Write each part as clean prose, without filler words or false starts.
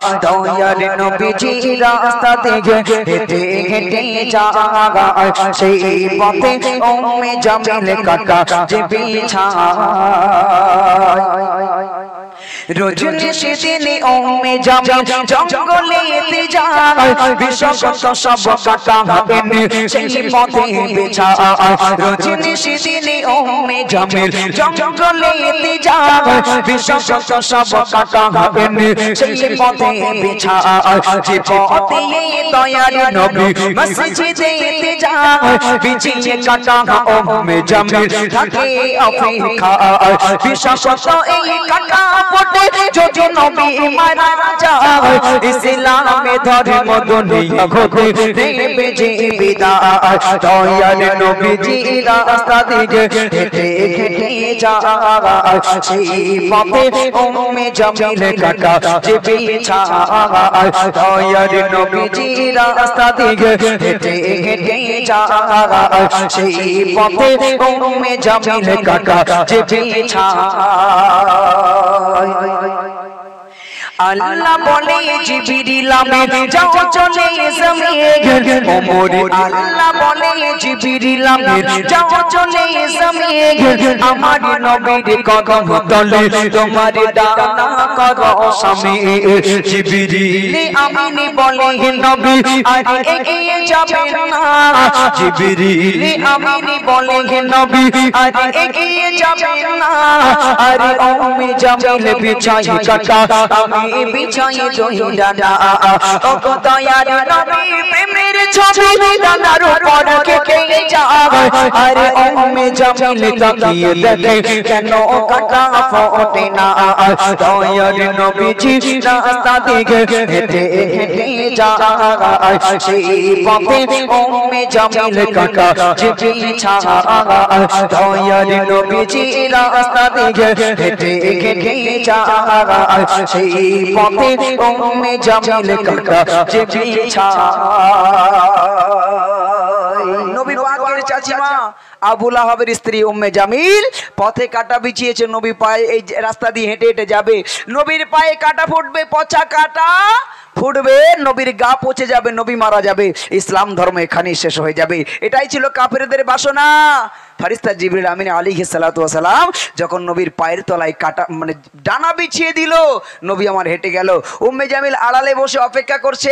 দয়ার নবীজি রাস্তা থেকে হেঁটে হেঁটে যায় সেই পথে উম্মে জামিল কাটা যে বিছায় রজনী সেদিনে উম্মে জামিল জঙ্গলেতে যায় বিষাক্ত সব কাটা এনে সেই পথে বিছায় রজনী সেদিনে উম্মে জামিল জঙ্গলেতে যায় বিষাক্ত সব কাটা এনে সেই পথে বিছায় যে পথে দয়ার নবী মসজিদেতে যায় বিছিয়ে কাটা উম্মে জামিল থাকে অপেক্ষায় বিষাক্ত এই কাটা পটে যদি নবী মারা যায় ইসলামে ধর্ম দুনিয়া ঘটে দেবে যে বিদায় দয়ার নবীজি রাস্তা থেকে হেঁটে হেঁটে যায় সেই পথে উম্মে জামিল কাটা যে বিছায় দয়ার নবীজি রাস্তা থেকে হেঁটে হেঁটে যায় সেই পথে উম্মে জামিল কাটা যে বিছায় আল্লাহ বলে জিবরিল আমিন যাও চলে জমিনে ওমর আল্লাহ বলে জিবরিল আমিন যাও চলে জমিনে আমার নবীর কদম তলে তোমার ডানা করো সামনে জিবরিল আমিন বলে নবী আরে এগিয়ে যাবেন না জিবরিল আমিন বলে নবী আরে এগিয়ে যাবেন না আরে উম্মে জামিল বিছাই কাটা আমি বিছাই দইলা না ও গো দয়ার নবী প্রেমের ছবি ডানার উপর কেটে যায় আরে উম্মে জামিল তাকিয়ে দেখে কেন কাটা ফোটে না দয়ার নবীজি রাস্তা থেকে হেঁটে হেঁটে যায় সেই পথে উম্মে জামিল কাটা যে বিছায় দয়ার নবীজি রাস্তা থেকে হেঁটে হেঁটে যায় সেই পথে উম্মে জামিল কাটা যে বিছায় নবী পাকের চাচিমা আবু লাহাবের স্ত্রী উম্মে জামিল পথে কাটা বিছিয়েছে নবী পায়ে এই রাস্তা দিয়ে হেঁটে হেঁটে যাবে নবীর পায়ে কাটা ফুটবে পচা কাটা ফুটবে নবীর গা পচে যাবে নবী মারা যাবে ইসলাম ধর্ম এখানেই শেষ হয়ে যাবে এটাই ছিল কাফেরদের বাসনা ফেরেশতা জিবরিল আমিন আলাইহিস সালাতু ওয়াস সালাম যখন নবীর পায়ের তলায় কাটা মানে ডানা বিছিয়ে দিল নবী আমার হেঁটে গেল উম্মে জামিল আড়ালে বসে অপেক্ষা করছে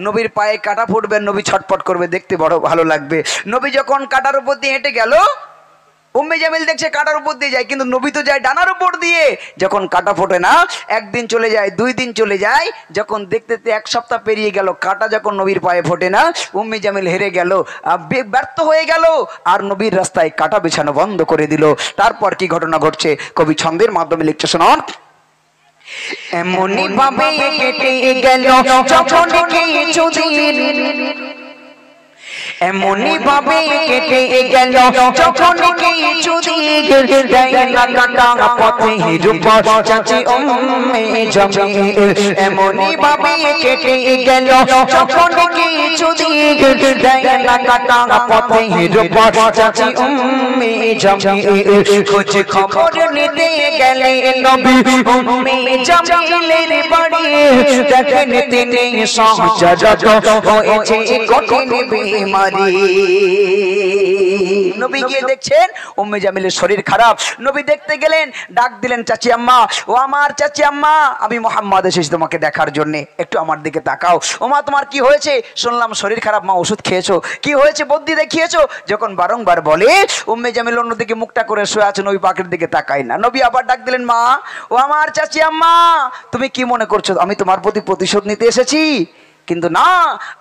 নবীর পায়ে কাটা ফুটবে নবী ছটফট করবে দেখতে বড় ভালো লাগবে নবী যখন কাটার উপর দিয়ে হেঁটে গেল উম্মে জামিল দেখছে কাটার উপর দিয়ে যায় কিন্তু নবী তো যায় ডানার উপর দিয়ে যখন কাটা ফোটে না একদিন চলে যায় দুই দিন চলে যায় যখন দেখতে দেখতে এক সপ্তাহ পেরিয়ে গেল কাটা যখন নবীর পায়ে ফোটে না উম্মে জামিল হেরে গেল ব্যর্থ হয়ে গেল আর নবীর রাস্তায় কাটা বিছানো বন্ধ করে দিল তারপর কি ঘটনা ঘটছে কবি ছন্দের মাধ্যমে লিখছে শুনুন এমনি ভাবে কেটে গেল যখন কিছুদিন এমনি ভাবে কেটে গেল যখন কিছুদিন ডানা কাটা পথে রূপর চাচি উম্মে জামিল এমনি ভাবে কেটে গেল যখন কিছুদিন ডানা কাটা পথে রূপর চাচি উম্মে জামিল খোঁজ খবর নিতে গেলে নবী উম্মে জামিলের বাড়ি দেখেন তিনি সহজাত হয়েছে কঠিন বিমারি নবী গিয়ে দেখছেন উম্মে জামিলের শরীর খারাপ নবী দেখতে গেলেন ডাক দিলেন চাচি আম্মা ও আমার চাচি আম্মা আমি মুহাম্মদ এসেছি তোমাকে দেখার জন্য একটু আমার দিকে তাকাও ও মা তোমার কি হয়েছে শুনলাম শরীর খারাপ মা ওষুধ খেয়েছো কি হয়েছে বুদ্ধি দেখিয়েছো যখন বারংবার বলে উম্মে জামিল অন্যদিকে মুখটা করে শুয়ে আছে নবী পাকের দিকে তাকায় না নবী আবার ডাক দিলেন মা ও আমার চাচি আম্মা তুমি কি মনে করছো আমি তোমার প্রতি প্রতিশোধ নিতে এসেছি কিন্তু না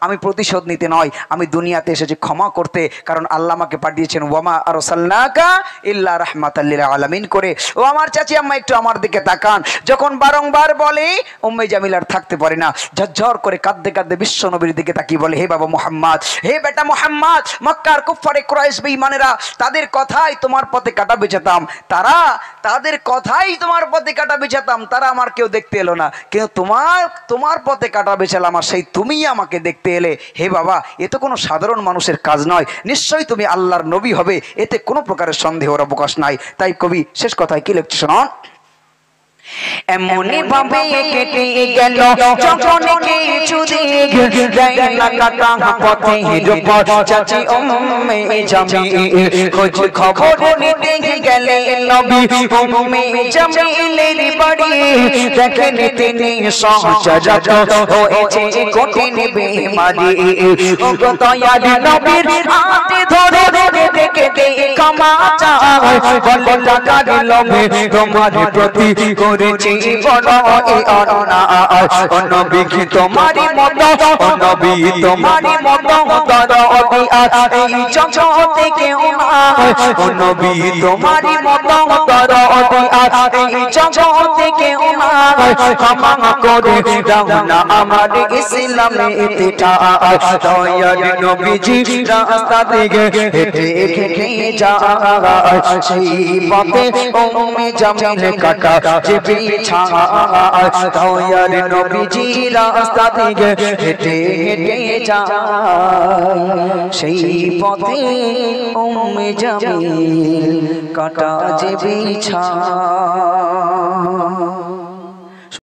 আমি প্রতিশোধ নিতে নয় আমি দুনিয়াতে এসেছি ক্ষমা করতে কারণ আল্লাহ আমাকে পাঠিয়েছেন ওয়ামা আরসালনাকা ইল্লা রাহমাতাল লিল আলামিন করে ও আমার চাচি আম্মা একটু আমার দিকে তাকান যখন বারংবার বলে উম্মে জামিল আর থাকতে পারে না ঝরঝর করে কাঁদতে কাঁদতে বিশ্ব নবীর দিকে তাকিয়ে বলে হে বাবা মুহাম্মদ হে বেটা মুহাম্মদ মক্কার কুফারে কুরাইশ বেঈমানেরা তাদের কথাই তোমার পথে কাটা বিছাতাম তাদের কথাই তোমার পথে কাটা বিছাতাম তারা আমার কেউ দেখতে এলো না কিন্তু তোমার পথে কাটা বিছালাম আর সেই তুমিই আমাকে দেখতে এলে হে বাবা এ তো কোনো সাধারণ মানুষের কাজ নয় নিশ্চয়ই তুমি আল্লাহর নবী হবে এতে কোনো প্রকারের সন্দেহের অবকাশ নাই তাই কবি শেষ কথায় কি লিখছে শুনুন এমনি ভাবে কেটে গেল যখন কিছু দিক দেয় না কাটা পথের উপর চাচি উম্মে জামিল খোঁজ খবর নিতে গেলে নবী উম্মে জামিলের বাড়ি দেখেন তিনি সহজরত হয়েছে কঠিন বেমারি ও দয়ার নবীর হাতে ধরে দেখে ক্ষমা চায় বলে টাকার লোভে তোমার প্রতি করেছি বড় এই অন্যায় ও নবী কি তোমারই মতো ও নবী তোমারই মতো দরদি আর এই জগতে কেউ নাই ও নবী তোমারই মতো দরদি আর এই জগতে কেউ নাই ক্ষমা করে দাও না আমার ইসলামে ঠাই দয়ার নবীজি রাস্তা থেকে হেঁটে হেঁটে যায় সেই পথে উম্মে জামিল কাটা যে বিছানা দয়ার নবীজি রাস্তা থেকে হেঁটে হেঁটে যায় সেই পথে উম্মে জামিল কাটা যে বিছানা